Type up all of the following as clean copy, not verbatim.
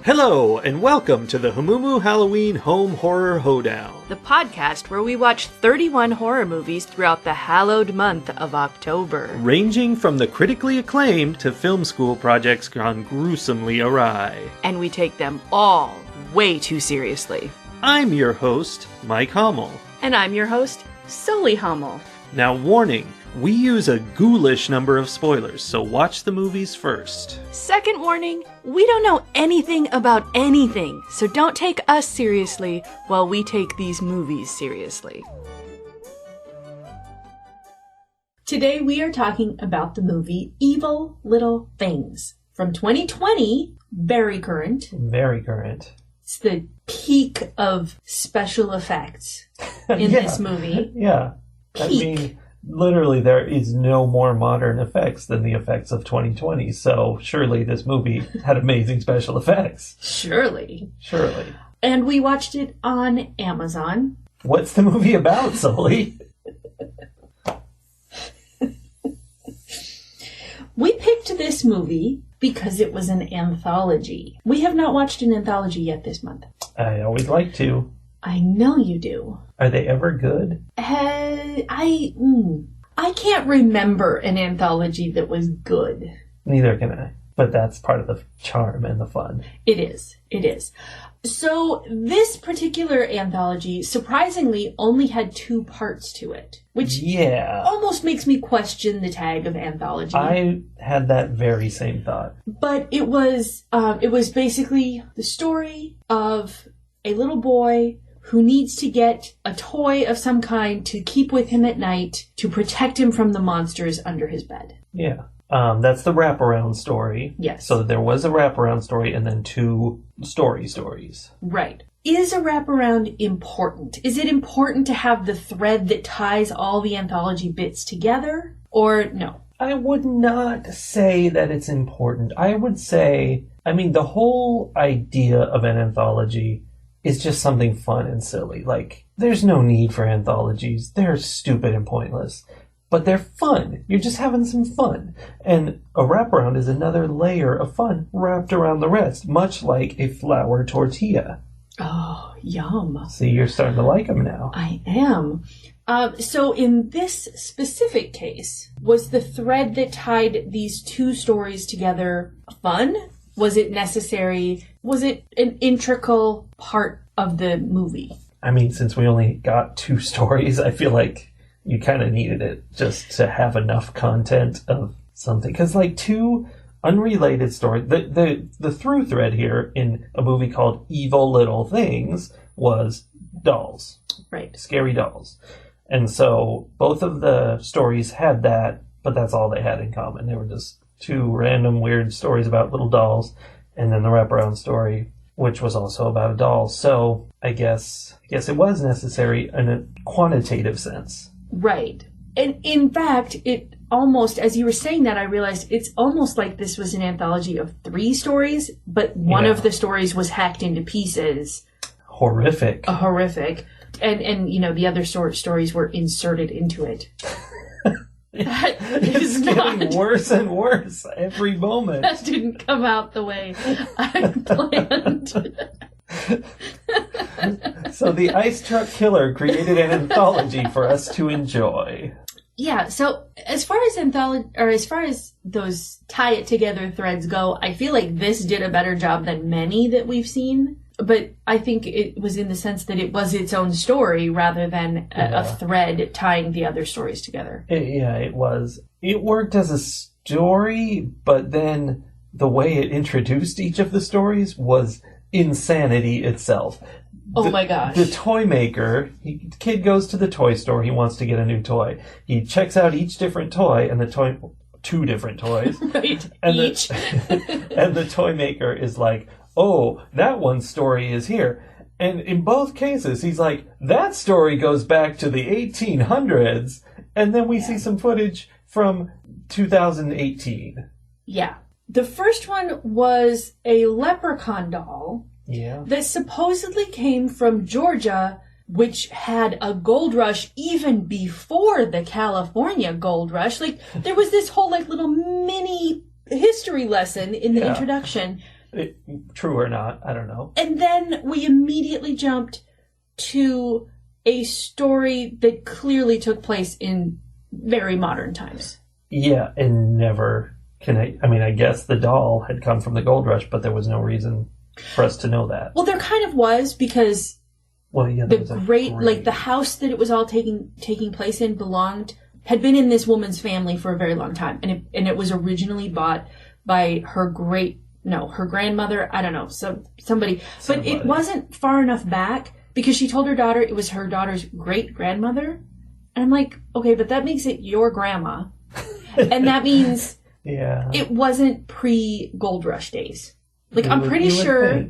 Hello, and welcome to the Hamumu Halloween Home Horror Hoedown. The podcast where we watch 31 horror movies throughout the hallowed month of October. Ranging from the critically acclaimed to film school projects gone gruesomely awry. And we take them all way too seriously. I'm your host, Mike Hummel. And I'm your host, Sully Hummel. Now warning, we use a ghoulish number of spoilers, so watch the movies first. Second warning, we don't know anything about anything, so don't take us seriously while we take these movies seriously. Today we are talking about the movie Evil Little Things from 2020, very current. Very current. It's the peak of special effects in this movie. Yeah. Peak. I mean, literally there is no more modern effects than the effects of 2020, so surely this movie had amazing special effects. Surely. And we watched it on Amazon. What's the movie about, Sully? We picked this movie because it was an anthology. We have not watched an anthology yet this month. I always like to. I know you do. Are they ever good? I can't remember an anthology that was good. Neither can I. But that's part of the charm and the fun. It is. So this particular anthology, surprisingly, only had 2 parts to it. Which almost makes me question the tag of anthology. I had that very same thought. But it was basically the story of a little boy who needs to get a toy of some kind to keep with him at night to protect him from the monsters under his bed. Yeah. That's the wraparound story. Yes. So there was a wraparound story and then 2 stories. Right. Is a wraparound important? Is it important to have the thread that ties all the anthology bits together? Or no? I would not say that it's important. I would say, the whole idea of an anthology is just something fun and silly. Like, there's no need for anthologies. They're stupid and pointless. But they're fun. You're just having some fun. And a wraparound is another layer of fun wrapped around the rest, much like a flour tortilla. Oh, yum. See, you're starting to like them now. I am. So in this specific case, was the thread that tied these 2 stories together fun? Was it necessary? Was it an integral part of the movie? Since we only got 2 stories, I feel like you kind of needed it just to have enough content of something. Because, 2 unrelated stories, the through thread here in a movie called Evil Little Things was dolls. Right. Scary dolls. And so both of the stories had that, but that's all they had in common. They were just 2 random weird stories about little dolls, and then the wraparound story, which was also about a doll. So I guess it was necessary in a quantitative sense. Right. And in fact, it almost, as you were saying that, I realized it's almost like this was an anthology of 3 stories, but one of the stories was hacked into pieces. Horrific. And the other stories were inserted into it. It's getting worse and worse every moment. That didn't come out the way I planned. So the Ice Truck Killer created an anthology for us to enjoy. Yeah, so as far as those tie it together threads go, I feel like this did a better job than many that we've seen. But I think it was in the sense that it was its own story rather than a thread tying the other stories together. It was. It worked as a story, but then the way it introduced each of the stories was insanity itself. Oh my gosh. The toy maker, the kid goes to the toy store, he wants to get a new toy. He checks out each different toy, and 2 different toys. Right, and each. And the toy maker is like, oh, that one's story is here. And in both cases, he's like, that story goes back to the 1800s. And then we see some footage from 2018. Yeah. The first one was a leprechaun doll. Yeah. That supposedly came from Georgia, which had a gold rush even before the California gold rush. There was this whole little mini history lesson in the introduction True or not, I don't know. And then we immediately jumped to a story that clearly took place in very modern times. Yeah, and never connect. I mean, I guess the doll had come from the gold rush, but there was no reason for us to know that. Well, there kind of was, because the house that it was all taking place in had been in this woman's family for a very long time, and it was originally bought by her grandmother. I don't know, somebody, but it wasn't far enough back because she told her daughter it was her daughter's great grandmother, and I'm like, okay, but that makes it your grandma, and that means it wasn't pre-Gold Rush days. Like, I'm pretty sure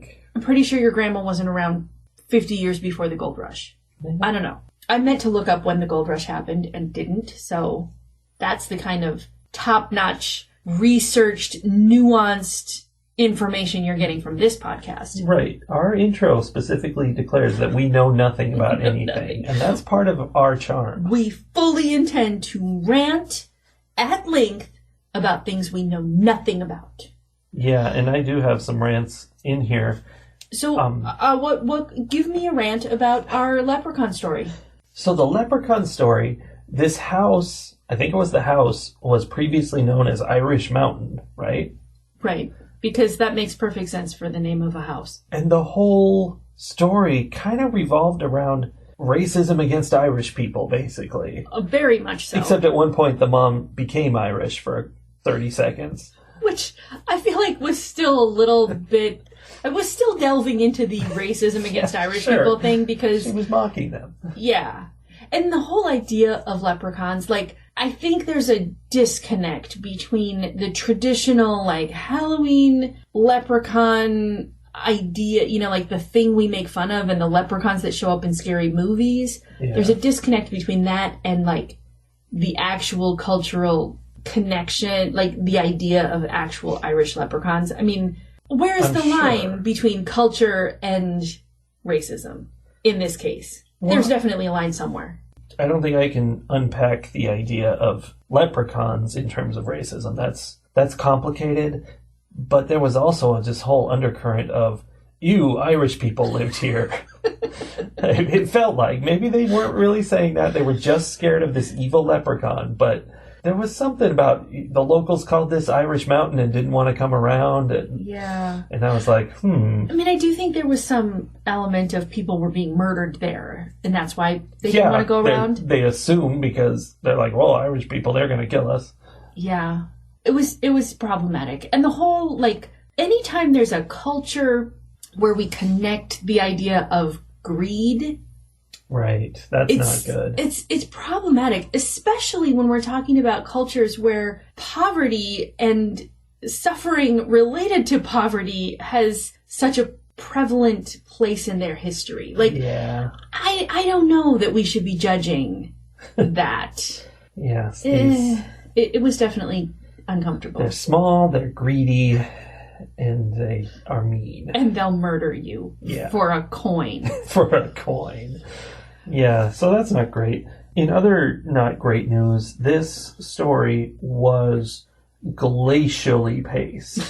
your grandma wasn't around 50 years before the Gold Rush. Mm-hmm. I don't know. I meant to look up when the Gold Rush happened and didn't, so that's the kind of top-notch, researched, nuanced information you're getting from this podcast. Right. Our intro specifically declares that we know nothing about anything, and that's part of our charm. We fully intend to rant at length about things we know nothing about. Yeah, and I do have some rants in here. So, what? Give me a rant about our leprechaun story. So the leprechaun story, this house, I think it was the house, was previously known as Irish Mountain, right? Right, because that makes perfect sense for the name of a house. And the whole story kind of revolved around racism against Irish people, basically. Very much so. Except at one point the mom became Irish for 30 seconds. Which I feel like was still a little bit... I was still delving into the racism against Irish people thing because... She was mocking them. Yeah. And the whole idea of leprechauns, like, I think there's a disconnect between the traditional, like, Halloween leprechaun idea, like the thing we make fun of, and the leprechauns that show up in scary movies. Yeah. There's a disconnect between that and, like, the actual cultural connection, like the idea of actual Irish leprechauns. I mean, where's the line between culture and racism in this case? Well, there's definitely a line somewhere. I don't think I can unpack the idea of leprechauns in terms of racism. That's complicated, but there was also this whole undercurrent of, you Irish people lived here. It felt like maybe they weren't really saying that. They were just scared of this evil leprechaun, but there was something about the locals called this Irish Mountain and didn't want to come around. And I was like, I mean, I do think there was some element of people were being murdered there, and that's why they didn't want to go around. They assume because they're like, well, Irish people, they're going to kill us. Yeah. It was problematic. And the whole, like, anytime there's a culture where we connect the idea of greed... Right. That's not good. It's problematic, especially when we're talking about cultures where poverty and suffering related to poverty has such a prevalent place in their history. Like, I don't know that we should be judging that. Yes. It was definitely uncomfortable. They're small, they're greedy, and they are mean. And they'll murder you for a coin. For a coin. Yeah, so that's not great. In other not great news, this story was glacially paced,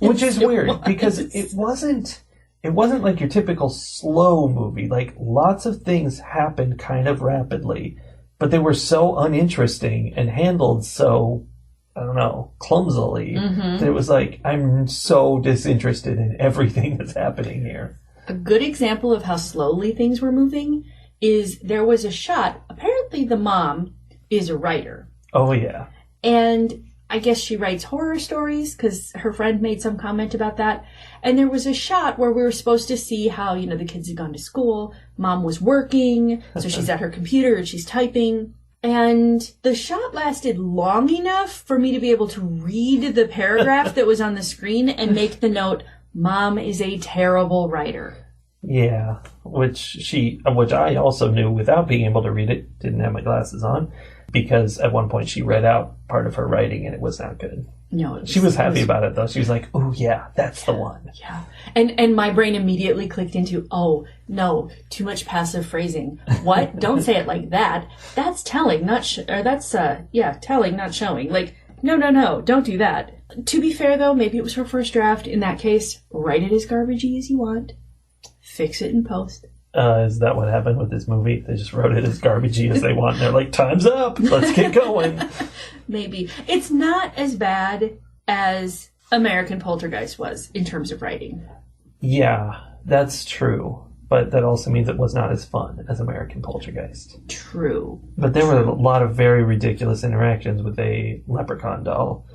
which is weird because it wasn't like your typical slow movie. Like, lots of things happened kind of rapidly, but they were so uninteresting and handled so, I don't know, clumsily, that it was like, I'm so disinterested in everything that's happening here. A good example of how slowly things were moving is there was a shot. Apparently the mom is a writer. Oh, yeah. And I guess she writes horror stories because her friend made some comment about that. And there was a shot where we were supposed to see how, the kids had gone to school. Mom was working, so she's at her computer and she's typing. And the shot lasted long enough for me to be able to read the paragraph that was on the screen and make the note, Mom is a terrible writer. Yeah, which I also knew without being able to read it, didn't have my glasses on, because at one point she read out part of her writing and it was not good. No, she was happy about it though. She was like, "Oh yeah, that's the one." Yeah, and my brain immediately clicked into, "Oh no, too much passive phrasing. What? Don't say it like that. That's telling, not telling, not showing. Like, No, don't do that. To be fair, though, maybe it was her first draft. In that case, write it as garbagey as you want. Fix it in post. Is that what happened with this movie? They just wrote it as garbagey as they want, and they're like, time's up, let's get going. Maybe. It's not as bad as American Poltergeist was in terms of writing. Yeah, that's true. But that also means it was not as fun as American Poltergeist. True. But there were a lot of very ridiculous interactions with a leprechaun doll.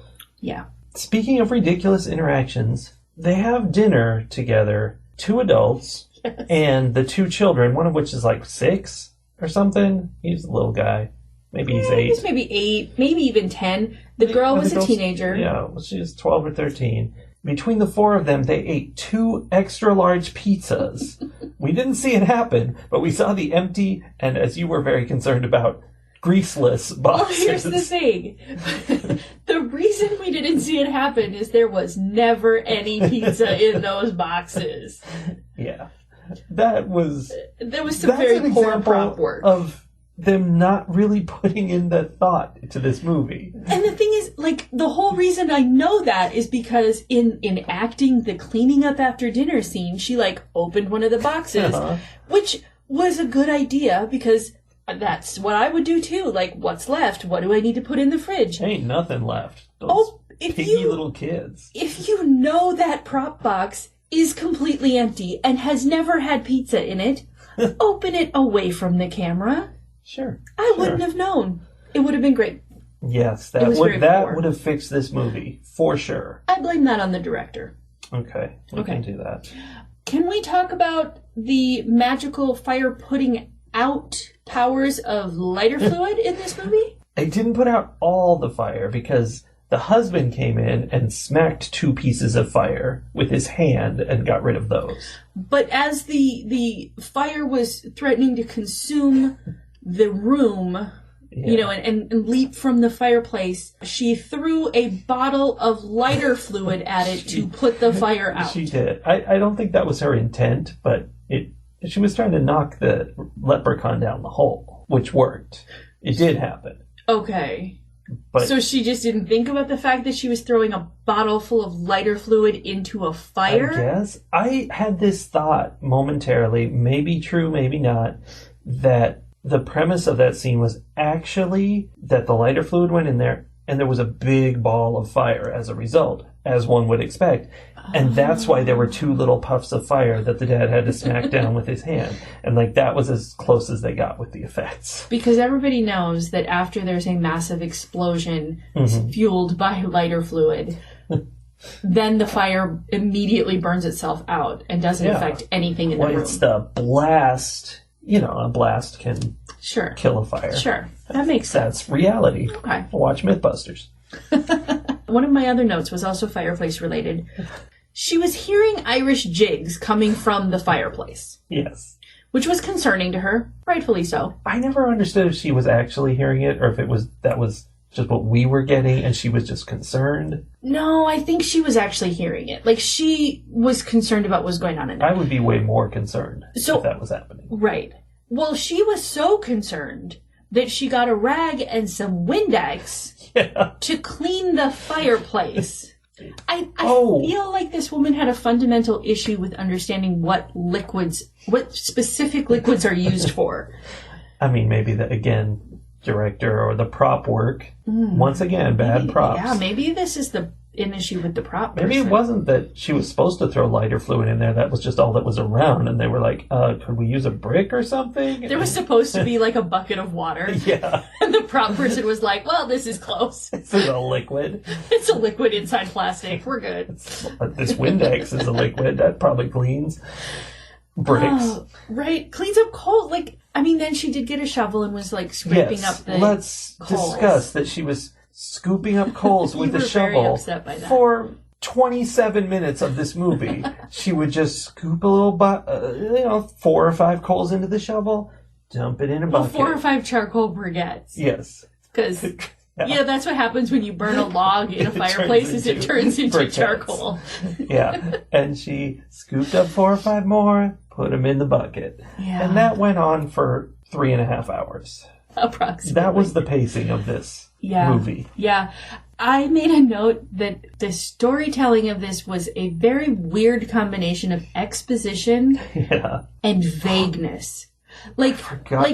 Yeah. Speaking of ridiculous interactions, they have dinner together, 2 adults, and the 2 children, one of which is like 6 or something. He's a little guy. Maybe he's 8. He's maybe 8, maybe even 10. The girl was a teenager. Yeah, she was 12 or 13. Between the 4 of them, they ate 2 extra large pizzas. We didn't see it happen, but we saw the empty, and as you were very concerned about, greaseless boxes. Well, here's the thing. The reason we didn't see it happen is there was never any pizza in those boxes. Yeah. There was some very poor prop work. Of them not really putting in the thought to this movie. And the thing is, like, the whole reason I know that is because in acting the cleaning up after dinner scene, she, like, opened one of the boxes, which was a good idea because that's what I would do too. Like, what's left? What do I need to put in the fridge? Ain't nothing left. Those piggy little kids. If you know that prop box is completely empty and has never had pizza in it, open it away from the camera. Sure. I wouldn't have known. It would have been great. Yes, that would have fixed this movie for sure. I blame that on the director. Okay, we can do that. Can we talk about the magical fire putting out powers of lighter fluid in this movie? It didn't put out all the fire because the husband came in and smacked 2 pieces of fire with his hand and got rid of those. But as the fire was threatening to consume the room, you know, and leap from the fireplace, she threw a bottle of lighter fluid at it to put the fire out. She did. I don't think that was her intent, but she was trying to knock the leprechaun down the hole, which worked. It did happen. Okay. But so she just didn't think about the fact that she was throwing a bottle full of lighter fluid into a fire? I guess. I had this thought momentarily, maybe true, maybe not, that the premise of that scene was actually that the lighter fluid went in there and there was a big ball of fire as a result, as one would expect. And that's why there were 2 little puffs of fire that the dad had to smack down with his hand. And, like, that was as close as they got with the effects. Because everybody knows that after there's a massive explosion fueled by lighter fluid, then the fire immediately burns itself out and doesn't affect anything in the room. It's the blast. You know, a blast can kill a fire. Sure. That makes sense. That's reality. Okay. Watch Mythbusters. One of my other notes was also fireplace related. She was hearing Irish jigs coming from the fireplace. Yes. Which was concerning to her, rightfully so. I never understood if she was actually hearing it or if that was just what we were getting and she was just concerned. No, I think she was actually hearing it. Like, she was concerned about what was going on in there. I would be way more concerned if that was happening. Right. Well, she was so concerned that she got a rag and some Windex to clean the fireplace. I feel like this woman had a fundamental issue with understanding what specific liquids are used for. I mean, maybe again, director or the prop work. Once again, bad props. Yeah, maybe this is an issue with the prop person. Maybe it wasn't that she was supposed to throw lighter fluid in there. That was just all that was around. And they were like, could we use a brick or something? There was supposed to be like a bucket of water. Yeah. And the prop person was like, well, this is close. This is a liquid. It's a liquid inside plastic. We're good. But this Windex is a liquid. That probably cleans bricks. Oh, right. Cleans up coal. Like, I mean, then she did get a shovel and was like scraping up the let's coals. Discuss that she was scooping up coals with a shovel very upset by that. For 27 minutes of this movie. She would just scoop a little, 4 or 5 coals into the shovel, dump it in a bucket. 4 or 5 charcoal briquettes. Yes. Because, that's what happens when you burn a log in a fireplace is it turns into charcoal. Yeah. And she scooped up 4 or 5 more, put them in the bucket. Yeah. And that went on for 3.5 hours. Approximately. That was the pacing of this movie. Yeah. I made a note that the storytelling of this was a very weird combination of exposition and vagueness. Like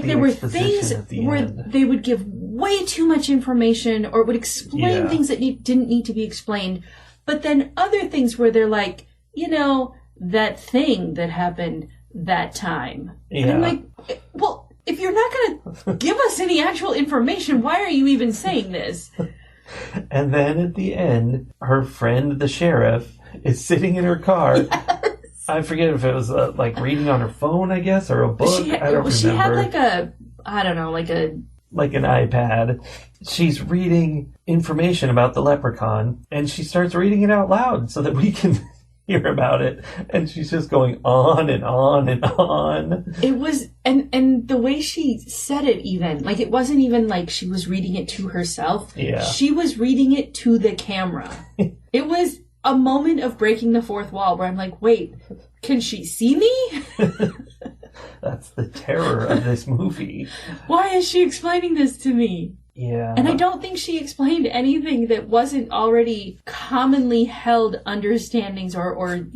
there were things where they would give way too much information or would explain things that didn't need to be explained. But then other things where they're like, that thing that happened that time. Yeah. And I'm like, well, if you're not going to give us any actual information, why are you even saying this? And then at the end, her friend, the sheriff, is sitting in her car. Yes. I forget if it was reading on her phone, I guess, or a book. I don't remember. She had like an iPad. She's reading information about the leprechaun, and she starts reading it out loud so that we can hear about it. And she's just going on and on and on. It was, and the way she said it even, like it wasn't even like she was reading it to herself. Yeah. She was reading it to the camera. It was a moment of breaking the fourth wall where I'm like, wait, can she see me? That's the terror of this movie. Why is she explaining this to me? Yeah. And I don't think she explained anything that wasn't already commonly held understandings or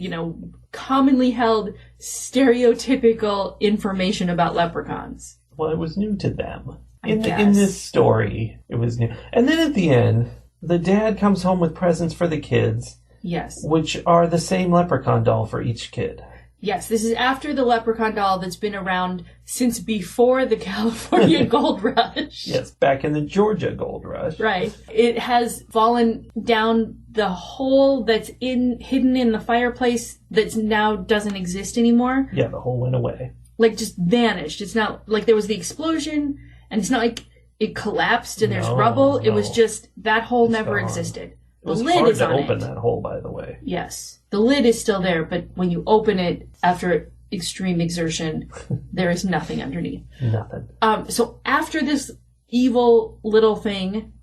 commonly held stereotypical information about leprechauns. Well, it was new to them. In this story, it was new. And then at the end, the dad comes home with presents for the kids. Yes. Which are the same leprechaun doll for each kid. Yes, this is after the leprechaun doll that's been around since before the California Gold Rush. Yes, back in the Georgia Gold Rush. Right. It has fallen down the hole that's hidden in the fireplace that now doesn't exist anymore. Yeah, the hole went away. Like, just vanished. It's not like there was the explosion, and it's not like it collapsed and there's rubble. No. It was just, that hole never existed. It was hard to open that hole, by the way. Yes. The lid is still there, but when you open it after extreme exertion, there is nothing underneath. Nothing. So after this evil little thing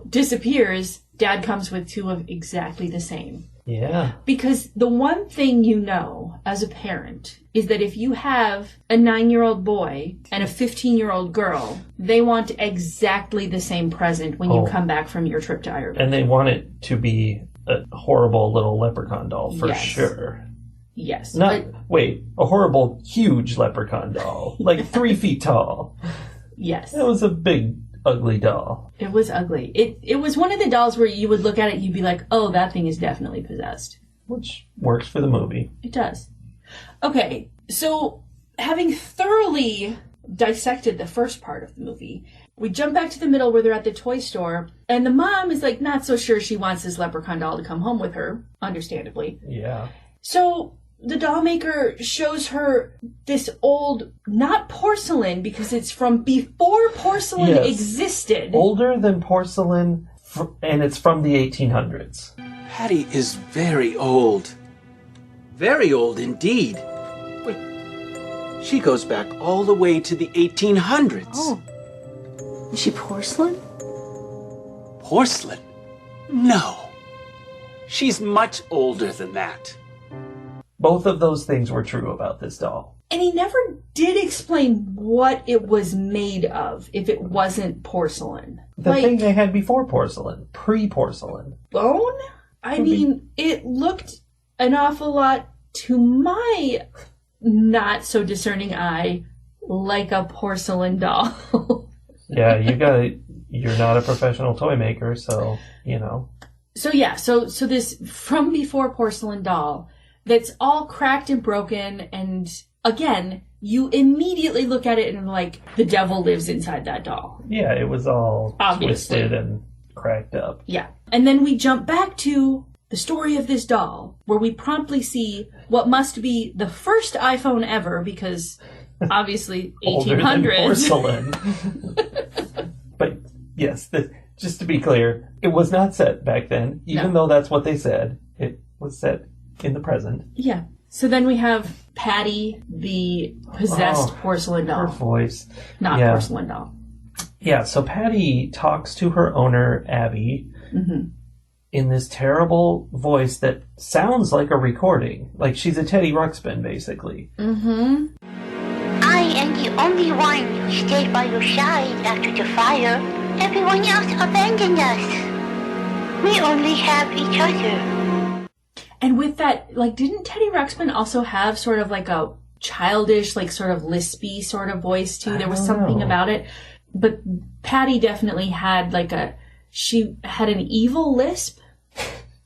disappears, Dad comes with two of exactly the same. Yeah. Because the one thing you know as a parent is that if you have a 9-year-old boy and a 15-year-old girl, they want exactly the same present when you come back from your trip to Ireland. And they want it to be a horrible little leprechaun doll for sure. Yes. A horrible, huge leprechaun doll. Like 3 feet tall. Yes. That was a big, ugly doll. It was ugly. It was one of the dolls where you would look at it and you'd be like, oh, that thing is definitely possessed. Which works for the movie. It does. Okay, so having thoroughly dissected the first part of the movie, we jump back to the middle where they're at the toy store, and the mom is like not so sure she wants this leprechaun doll to come home with her, understandably. Yeah. So the doll maker shows her this old, not porcelain, because it's from before porcelain existed. Older than porcelain, and it's from the 1800s. Patty is very old. Very old indeed. Wait, she goes back all the way to the 1800s. Oh. Is she porcelain? Porcelain? No. She's much older than that. Both of those things were true about this doll. And he never did explain what it was made of if it wasn't porcelain. The thing they had before porcelain. Pre-porcelain. Bone? I mean, it looked an awful lot to my not so discerning eye like a porcelain doll. Yeah, you're not a professional toy maker, so, So this from before porcelain doll that's all cracked and broken, and again, you immediately look at it and like, the devil lives inside that doll. Yeah, it was all twisted and cracked up. Yeah. And then we jump back to the story of this doll, where we promptly see what must be the first iPhone ever, because obviously 1800s. Older than porcelain. But yes, just to be clear, it was not set back then, even though that's what they said. It was set in the present. Yeah. So then we have Patty, the possessed porcelain doll. Her voice. Not porcelain doll. Yeah, so Patty talks to her owner, Abby, in this terrible voice that sounds like a recording. Like she's a Teddy Ruxpin, basically. I am the only one who stayed by your side after the fire. Everyone else abandoned us. We only have each other. And with that, like, didn't Teddy Ruxpin also have sort of like a childish, like sort of lispy sort of voice too? There was something about it. But Patty definitely had she had an evil lisp.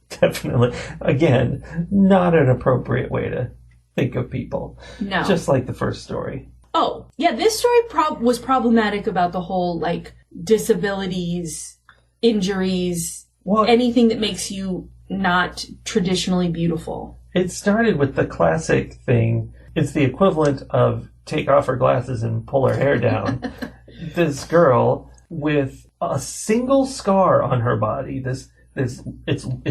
Definitely. Again, not an appropriate way to think of people. No. Just like the first story. Oh, yeah, this story was problematic about the whole, like, disabilities, injuries, anything that makes you not traditionally beautiful. It started with the classic thing. It's the equivalent of take off her glasses and pull her hair down. This girl with a single scar on her body. It's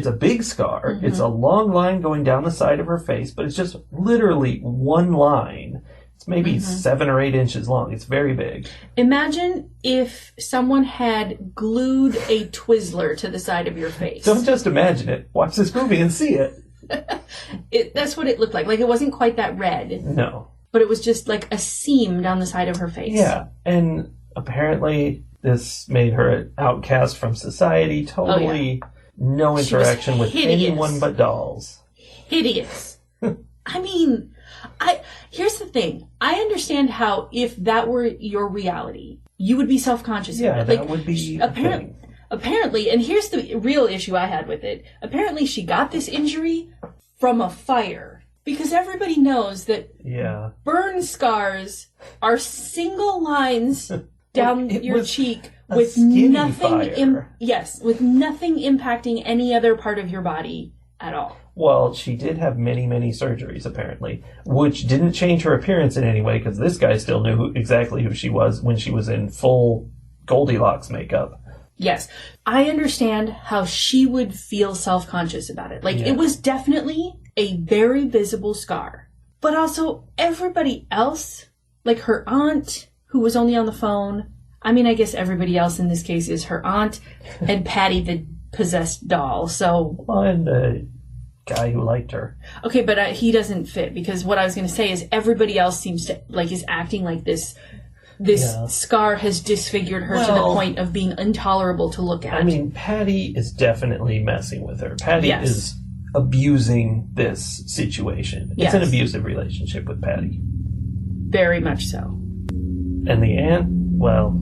a big scar. Mm-hmm. It's a long line going down the side of her face, but it's just literally one line. It's maybe 7 or 8 inches long. It's very big. Imagine if someone had glued a Twizzler to the side of your face. Don't just imagine it. Watch this movie and see it. That's what it looked like. Like, it wasn't quite that red. No. But it was just like a seam down the side of her face. Yeah. And apparently this made her an outcast from society. Totally no interaction with anyone but dolls. Hideous. I mean, here's the thing. I understand how if that were your reality, you would be self-conscious about it. Yeah, that would be apparently, and here's the real issue I had with it. Apparently she got this injury from a fire. Because everybody knows that burn scars are single lines down your cheek with nothing with nothing impacting any other part of your body at all. Well, she did have many, many surgeries, apparently, which didn't change her appearance in any way, because this guy still knew exactly who she was when she was in full Goldilocks makeup. Yes. I understand how she would feel self-conscious about it. Like, it was definitely a very visible scar. But also, everybody else, like her aunt, who was only on the phone, I mean, I guess everybody else in this case is her aunt, and Patty the possessed doll, so... Well, and the guy who liked her. Okay, but he doesn't fit, because what I was going to say is everybody else seems to, like, is acting like this scar has disfigured her to the point of being intolerable to look at. I mean, Patty is definitely messing with her. Patty is abusing this situation. It's an abusive relationship with Patty. Very much so. And the aunt, well,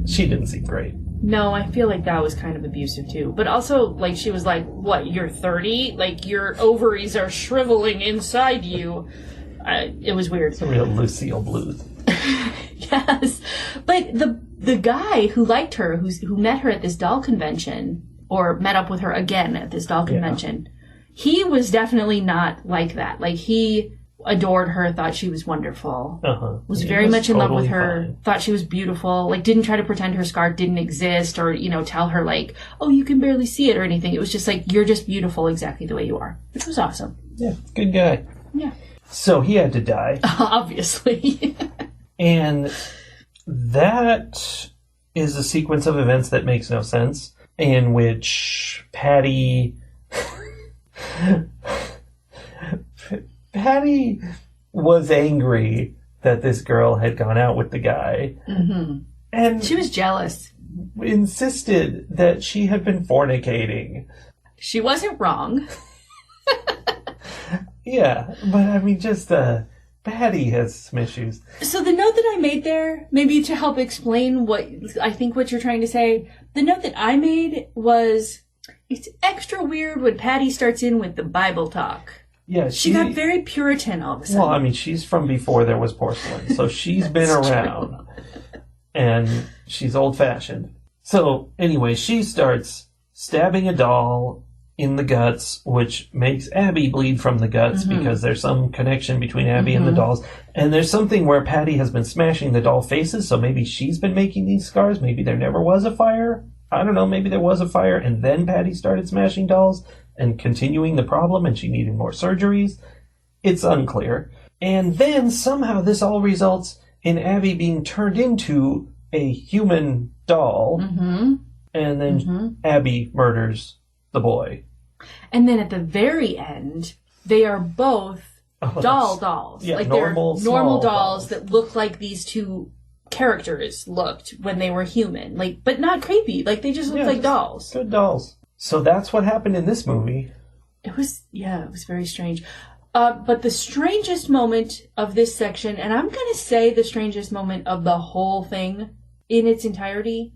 she didn't seem great. No, I feel like that was kind of abusive too. But also, like, she was like, what, you're 30? Like, your ovaries are shriveling inside you. It was weird. It's a real Lucille Bluth. Yes. But the guy who liked her, who met her at this doll convention, or met up with her again at this doll convention, he was definitely not like that. Like, he adored her, thought she was wonderful, was very much in love with her, thought she was beautiful, like, didn't try to pretend her scar didn't exist, or, you know, tell her, like, oh, you can barely see it or anything. It was just like, you're just beautiful exactly the way you are, which was awesome. Yeah, good guy. Yeah. So he had to die. Obviously. And that is a sequence of events that makes no sense, in which Patty was angry that this girl had gone out with the guy. Mm-hmm. And she was jealous. Insisted that she had been fornicating. She wasn't wrong. Yeah, but I mean, just Patty has some issues. So the note that I made there, maybe to help explain what I think what you're trying to say, the note that I made was, it's extra weird when Patty starts in with the Bible talk. Yeah, she got very Puritan all of a sudden. Well, I mean, she's from before there was porcelain, so she's been around. And she's old-fashioned. So, anyway, she starts stabbing a doll in the guts, which makes Abby bleed from the guts because there's some connection between Abby and the dolls. And there's something where Patty has been smashing the doll faces, so maybe she's been making these scars. Maybe there never was a fire. I don't know, maybe there was a fire, and then Patty started smashing dolls and continuing the problem, and she needed more surgeries. It's unclear. And then somehow this all results in Abby being turned into a human doll, and then Abby murders the boy. And then at the very end, they are both dolls. Yeah, like normal dolls that look like these two characters looked when they were human. Like, but not creepy. Like, they just looked like dolls. Good dolls. So that's what happened in this movie. It was very strange. But the strangest moment of this section, and I'm going to say the strangest moment of the whole thing in its entirety,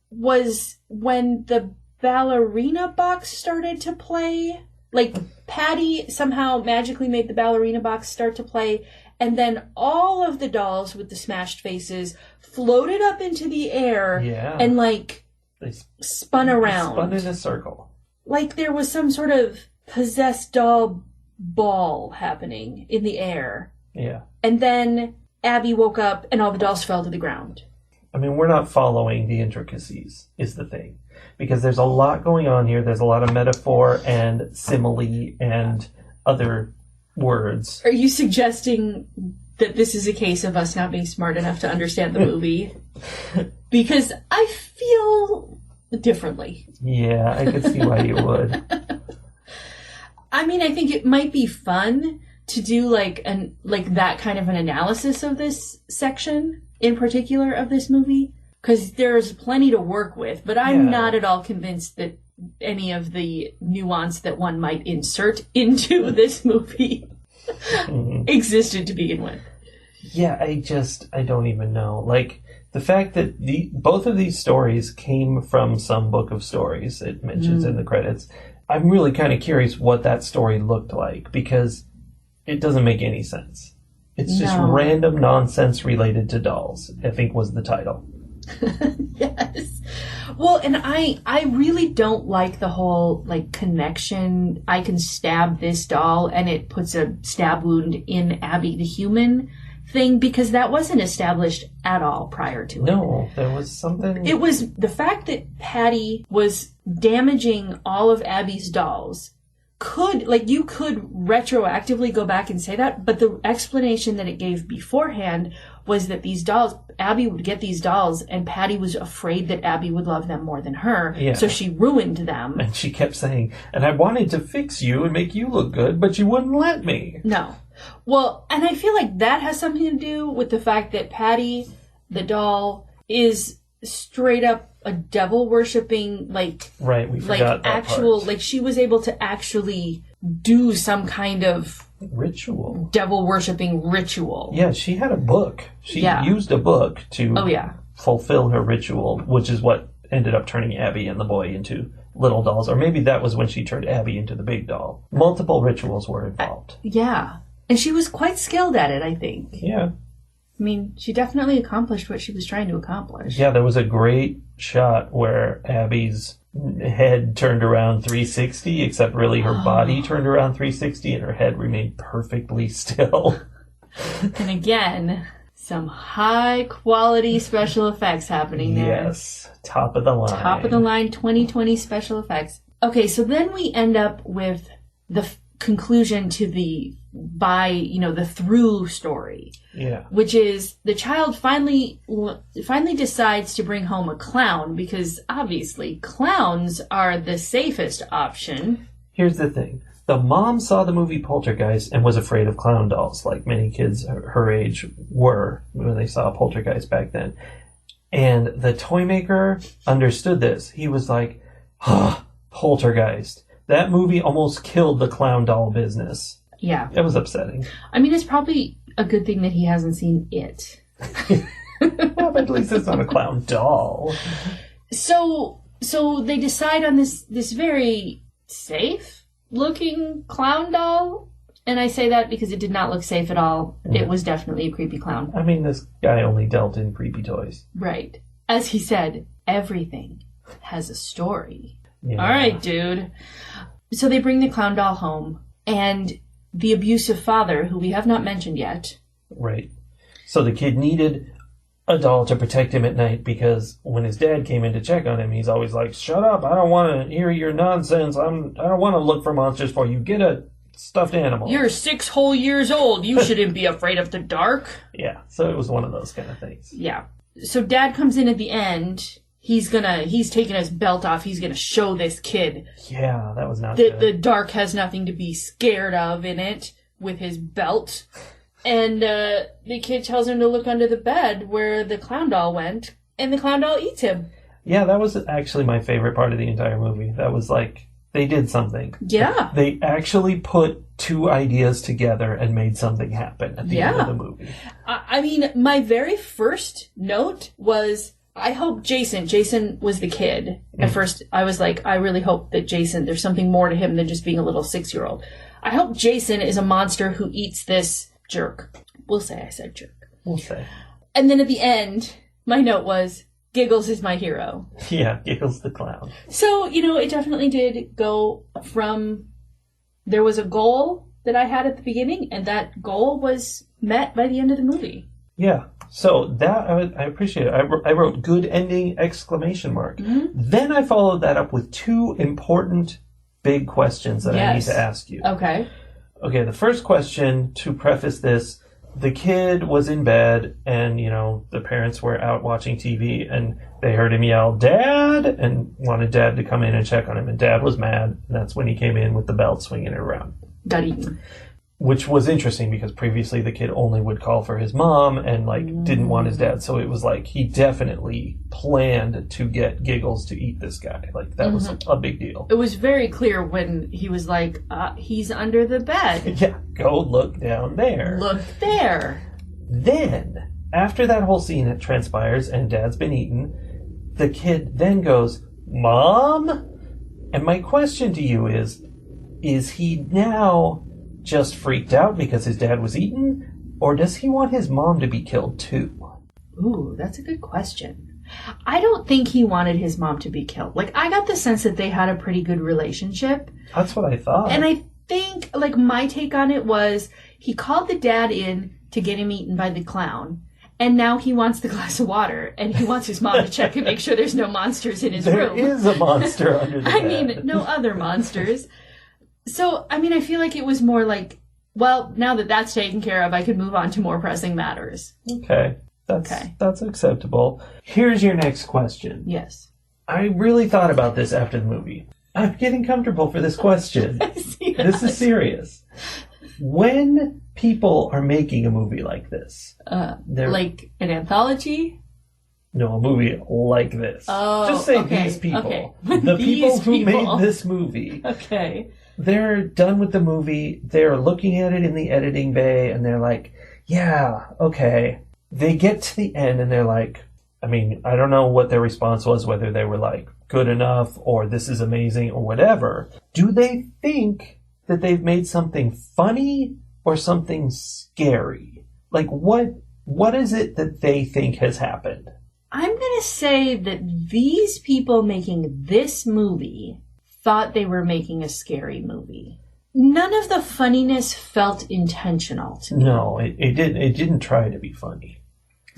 was when the ballerina box started to play. Like, Patty somehow magically made the ballerina box start to play, and then all of the dolls with the smashed faces floated up into the air and, like, they spun around. Spun in a circle. Like there was some sort of possessed doll ball happening in the air. Yeah. And then Abby woke up and all the dolls fell to the ground. I mean, we're not following the intricacies, is the thing. Because there's a lot going on here. There's a lot of metaphor and simile and other words. Are you suggesting that this is a case of us not being smart enough to understand the movie? Because I feel differently. Yeah, I could see why you would. I mean, I think it might be fun to do like that kind of an analysis of this section in particular of this movie, because there's plenty to work with, but I'm not at all convinced that any of the nuance that one might insert into this movie existed to begin with. Yeah, I don't even know. Like, the fact that both of these stories came from some book of stories, it mentions in the credits, I'm really kind of curious what that story looked like, because it doesn't make any sense. It's just random nonsense related to dolls, I think was the title. Yes. Well, and I really don't like the whole, like, connection. I can stab this doll and it puts a stab wound in Abby the human thing, because that wasn't established at all prior to it. No, there was something... It was the fact that Patty was damaging all of Abby's dolls. You could retroactively go back and say that, but the explanation that it gave beforehand was that these dolls, Abby would get these dolls, and Patty was afraid that Abby would love them more than her, so she ruined them. And she kept saying, and I wanted to fix you and make you look good, but you wouldn't let me. No. Well, and I feel like that has something to do with the fact that Patty, the doll, is straight up a devil worshipping, like, right, we forgot that actual part. Like, she was able to actually do some kind of ritual, devil worshipping ritual. Yeah, she had a book. She used a book to fulfill her ritual, which is what ended up turning Abby and the boy into little dolls. Or maybe that was when she turned Abby into the big doll. Multiple rituals were involved. Yeah. And she was quite skilled at it, I think. Yeah. I mean, she definitely accomplished what she was trying to accomplish. Yeah, there was a great shot where Abby's head turned around 360, except really her body turned around 360 and her head remained perfectly still. And again, some high quality special effects happening there. Yes, top of the line. Top of the line 2020 special effects. Okay, so then we end up with the conclusion to the through story. Yeah. Which is the child finally decides to bring home a clown, because obviously clowns are the safest option. Here's the thing. The mom saw the movie Poltergeist and was afraid of clown dolls, like many kids her age were when they saw Poltergeist back then. And the toy maker understood this. He was like, Poltergeist. That movie almost killed the clown doll business. Yeah. It was upsetting. I mean, it's probably a good thing that he hasn't seen it. Well, but at least it's not a clown doll. So they decide on this very safe-looking clown doll. And I say that because it did not look safe at all. Yeah. It was definitely a creepy clown. I mean, this guy only dealt in creepy toys. Right. As he said, everything has a story. Yeah. All right, dude. So they bring the clown doll home, and the abusive father, who we have not mentioned yet. Right. So the kid needed a doll to protect him at night, because when his dad came in to check on him, he's always like, shut up, I don't want to hear your nonsense. I don't want to look for monsters for you. Get a stuffed animal. You're 6 whole years old. You shouldn't be afraid of the dark. Yeah, so it was one of those kind of things. Yeah. So dad comes in at the end. He's taking his belt off. He's gonna show this kid. Yeah, that was not that good. The dark has nothing to be scared of in it with his belt. And the kid tells him to look under the bed where the clown doll went, and the clown doll eats him. Yeah, that was actually my favorite part of the entire movie. That was like, they did something. Yeah. They actually put two ideas together and made something happen at the end of the movie. I mean, my very first note was, I hope Jason was the kid. At first, I was like, I really hope that Jason, there's something more to him than just being a little 6-year-old. I hope Jason is a monster who eats this jerk. We'll say I said jerk. We'll say. And then at the end, my note was, Giggles is my hero. Yeah, Giggles the clown. So, it definitely did go from, there was a goal that I had at the beginning, and that goal was met by the end of the movie. Yeah. So that, I appreciate it. I wrote good ending, ! Then I followed that up with two important big questions that I need to ask you. Okay. Okay, the first question, to preface this, the kid was in bed and, the parents were out watching TV and they heard him yell, "Dad!" and wanted Dad to come in and check on him. And Dad was mad. And that's when he came in with the belt swinging it around. Got eaten. Which was interesting because previously the kid only would call for his mom and didn't want his dad. So it was like he definitely planned to get Giggles to eat this guy. Like that was a big deal. It was very clear when he was like, he's under the bed. Yeah, go look down there. Look there. Then, after that whole scene transpires and Dad's been eaten, the kid then goes, "Mom?" And my question to you is he now just freaked out because his dad was eaten? Or does he want his mom to be killed too? Ooh, that's a good question. I don't think he wanted his mom to be killed. Like, I got the sense that they had a pretty good relationship. That's what I thought. And I think, my take on it was, he called the dad in to get him eaten by the clown. And now he wants the glass of water, and he wants his mom to check and make sure there's no monsters in his room. There is a monster under the bed. I mean, no other monsters. So, I feel like it was more like, well, now that that's taken care of, I could move on to more pressing matters. Okay. That's acceptable. Here's your next question. Yes. I really thought about this after the movie. I'm getting comfortable for this question. This is serious. When people are making a movie like this, like an anthology? No, a movie like this. Oh, just say okay, these people. okay. The These people who people. made this movie. Okay. They're done with the movie. They're looking at it in the editing bay, and they're like, yeah, okay. They get to the end, and they're like, I don't know what their response was, whether they were like, good enough, or this is amazing, or whatever. Do they think that they've made something funny or something scary? Like, what is it that they think has happened? I'm going to say that these people making this movie thought they were making a scary movie. None of the funniness felt intentional to me. No, it didn't try to be funny.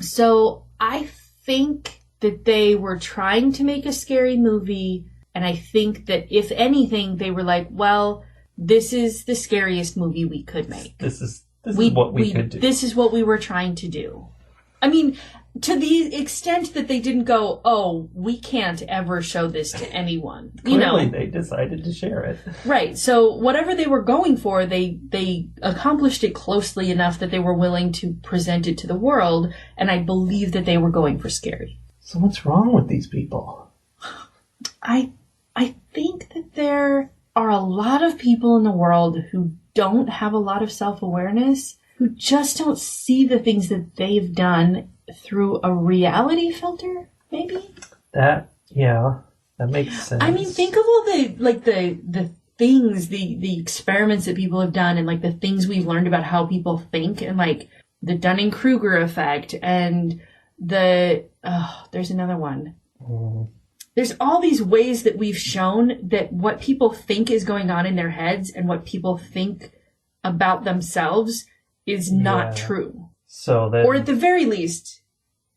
So I think that they were trying to make a scary movie, and I think that if anything, they were like, well, this is the scariest movie we could make. This is what we could do. This is what we were trying to do. To the extent that they didn't go, oh, we can't ever show this to anyone. Clearly, they decided to share it. Right. So whatever they were going for, they accomplished it closely enough that they were willing to present it to the world, and I believe that they were going for scary. So what's wrong with these people? I think that there are a lot of people in the world who don't have a lot of self-awareness, who just don't see the things that they've done through a reality filter, maybe? That makes sense. Think of all the things, the experiments that people have done, and the things we've learned about how people think, and the Dunning-Kruger effect, and there's another one. There's all these ways that we've shown that what people think is going on in their heads and what people think about themselves is not true. So that, or at the very least,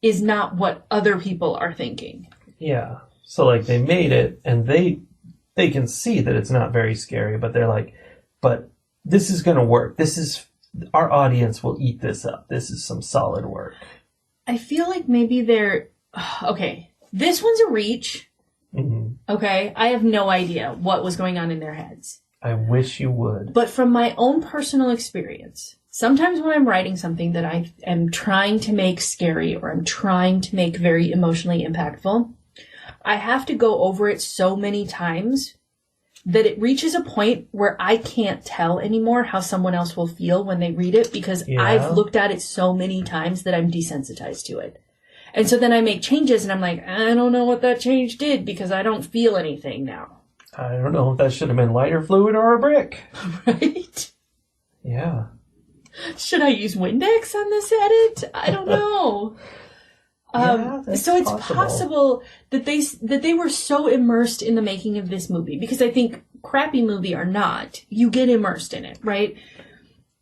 is not what other people are thinking. Yeah. So they made it, and they can see that it's not very scary, but they're like, but this is going to work. Our audience will eat this up. This is some solid work. I feel like maybe they're, okay, this one's a reach. Mm-hmm. Okay. I have no idea what was going on in their heads. I wish you would. But from my own personal experience, sometimes when I'm writing something that I am trying to make scary or I'm trying to make very emotionally impactful, I have to go over it so many times that it reaches a point where I can't tell anymore how someone else will feel when they read it because I've looked at it so many times that I'm desensitized to it. And so then I make changes and I'm like, I don't know what that change did because I don't feel anything now. I don't know if that should have been lighter fluid or a brick. Right? Yeah. Should I use Windex on this edit? I don't know. So it's possible that they were so immersed in the making of this movie, because I think crappy movie or not, you get immersed in it, right?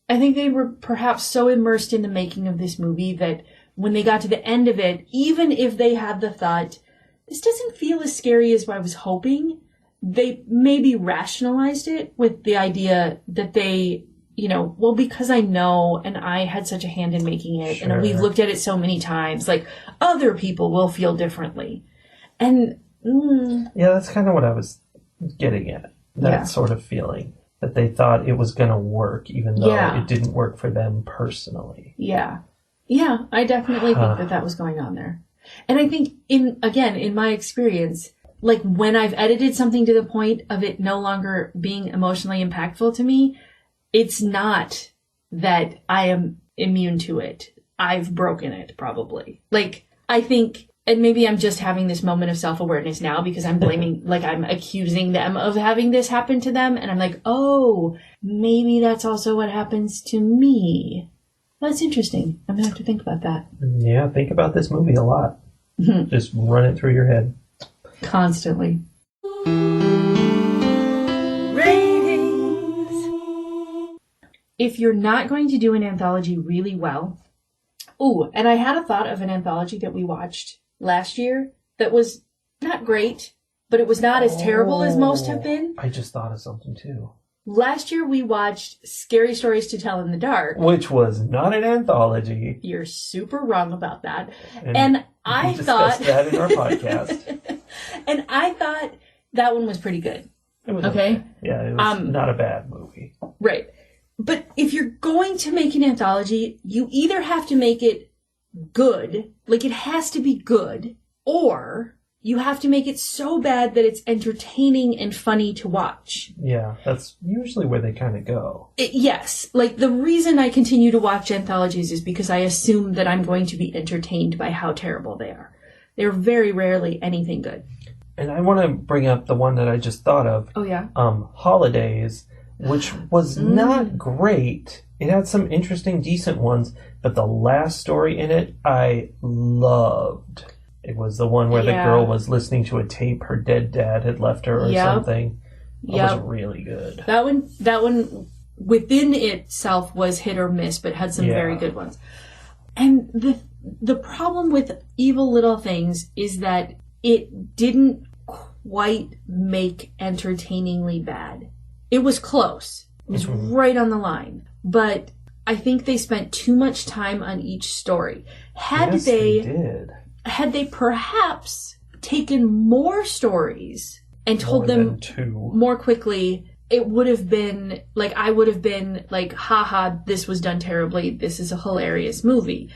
I think they were perhaps so immersed in the making of this movie that when they got to the end of it, even if they had the thought, this doesn't feel as scary as I was hoping, they maybe rationalized it with the idea that they, well, because I know and I had such a hand in making it, and we've looked at it so many times, like, other people will feel differently. And, yeah, that's kind of what I was getting at. That sort of feeling. That they thought it was going to work, even though it didn't work for them personally. Yeah. Yeah, I definitely think that was going on there. And I think, in my experience, like, when I've edited something to the point of it no longer being emotionally impactful to me, it's not that I am immune to it. I've broken it, probably. Like, I think, and maybe I'm just having this moment of self-awareness now because I'm blaming, like, I'm accusing them of having this happen to them. And I'm like, oh, maybe that's also what happens to me. That's interesting. I'm going to have to think about that. Yeah, think about this movie a lot. Just run it through your head. Constantly. If you're not going to do an anthology really well... Ooh, and I had a thought of an anthology that we watched last year that was not great, but it was not as terrible as most have been. I just thought of something, too. Last year we watched Scary Stories to Tell in the Dark. Which was not an anthology. You're super wrong about that. And I thought... We discussed that in our podcast. And I thought that one was pretty good. It was okay. Yeah, it was not a bad movie. Right. But if you're going to make an anthology, you either have to make it good, like it has to be good, or you have to make it so bad that it's entertaining and funny to watch. Yeah, that's usually where they kind of go. Yes. Like, the reason I continue to watch anthologies is because I assume that I'm going to be entertained by how terrible they are. They're very rarely anything good. And I want to bring up the one that I just thought of. Oh, yeah? Holidays, which was not great. It had some interesting, decent ones, but the last story in it, I loved. It was the one where the girl was listening to a tape her dead dad had left her or something. That was really good. That one within itself was hit or miss, but had some very good ones. And the problem with Evil Little Things is that it didn't quite make entertainingly bad. It was close. It was right on the line. But I think they spent too much time on each story. They did. Had they perhaps taken more stories and told them more quickly, it would have been, like, I would have been like, haha, this was done terribly. This is a hilarious movie.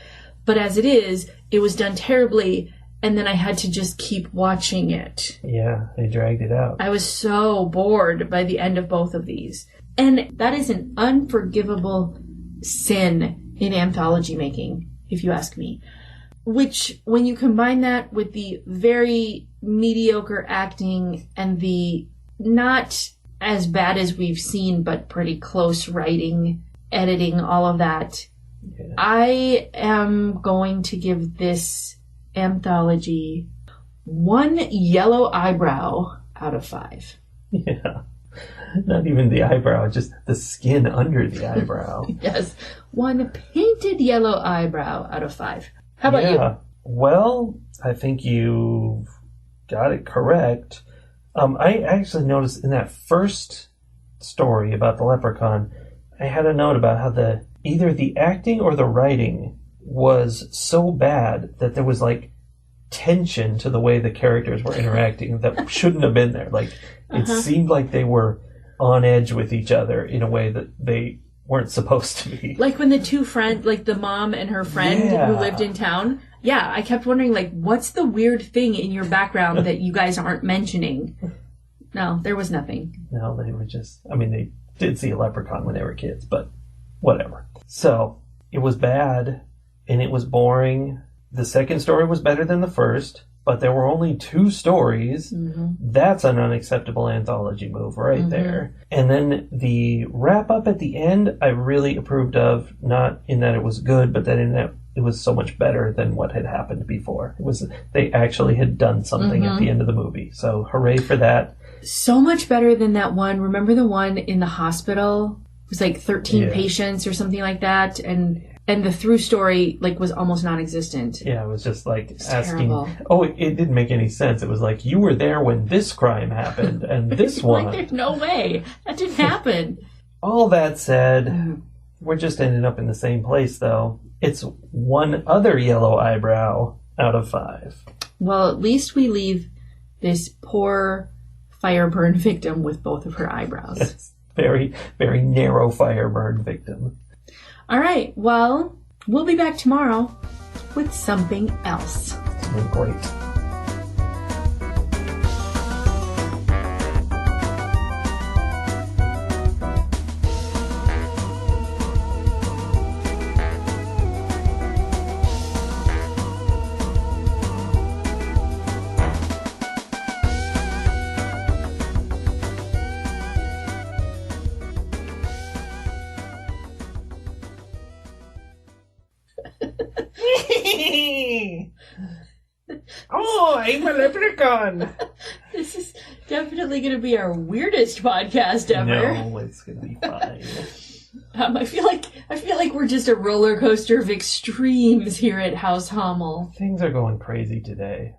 But as it is, it was done terribly, and then I had to just keep watching it. Yeah, they dragged it out. I was so bored by the end of both of these. And that is an unforgivable sin in anthology making, if you ask me. Which, when you combine that with the very mediocre acting and the not as bad as we've seen, but pretty close writing, editing, all of that, I am going to give this anthology 1 yellow eyebrow out of 5. Yeah. Not even the eyebrow, just the skin under the eyebrow. Yes. 1 painted yellow eyebrow out of 5. How about you? Well, I think you got it correct. I actually noticed in that first story about the leprechaun, I had a note about how either the acting or the writing was so bad that there was, like, tension to the way the characters were interacting that shouldn't have been there. Like, it seemed like they were on edge with each other in a way that they weren't supposed to be. Like when the two friends, like the mom and her friend who lived in town. Yeah, I kept wondering, like, what's the weird thing in your background that you guys aren't mentioning? No, there was nothing. No, they were just, I mean, they did see a leprechaun when they were kids, but whatever. So, it was bad, and it was boring. The second story was better than the first, but there were only 2 stories. Mm-hmm. That's an unacceptable anthology move right there. And then the wrap-up at the end, I really approved of, not in that it was good, but that in that it was so much better than what had happened before. It was, they actually had done something at the end of the movie. So hooray for that. So much better than that one. Remember the one in the hospital? It was like 13 patients or something like that. And the through story like was almost non-existent. Yeah, it was just like asking. Terrible. Oh, it didn't make any sense. It was like, you were there when this crime happened and this one. Like, there's no way. That didn't happen. All that said, we're just ending up in the same place, though. It's 1 other yellow eyebrow out of 5. Well, at least we leave this poor fire burn victim with both of her eyebrows. Yes. Very, very narrow fire burn victim. All right. Well, we'll be back tomorrow with something else. It's been great. Oh, I'm a leprechaun. This is definitely going to be our weirdest podcast ever. No, it's going to be fine. I feel like we're just a roller coaster of extremes here at House Hummel. Things are going crazy today.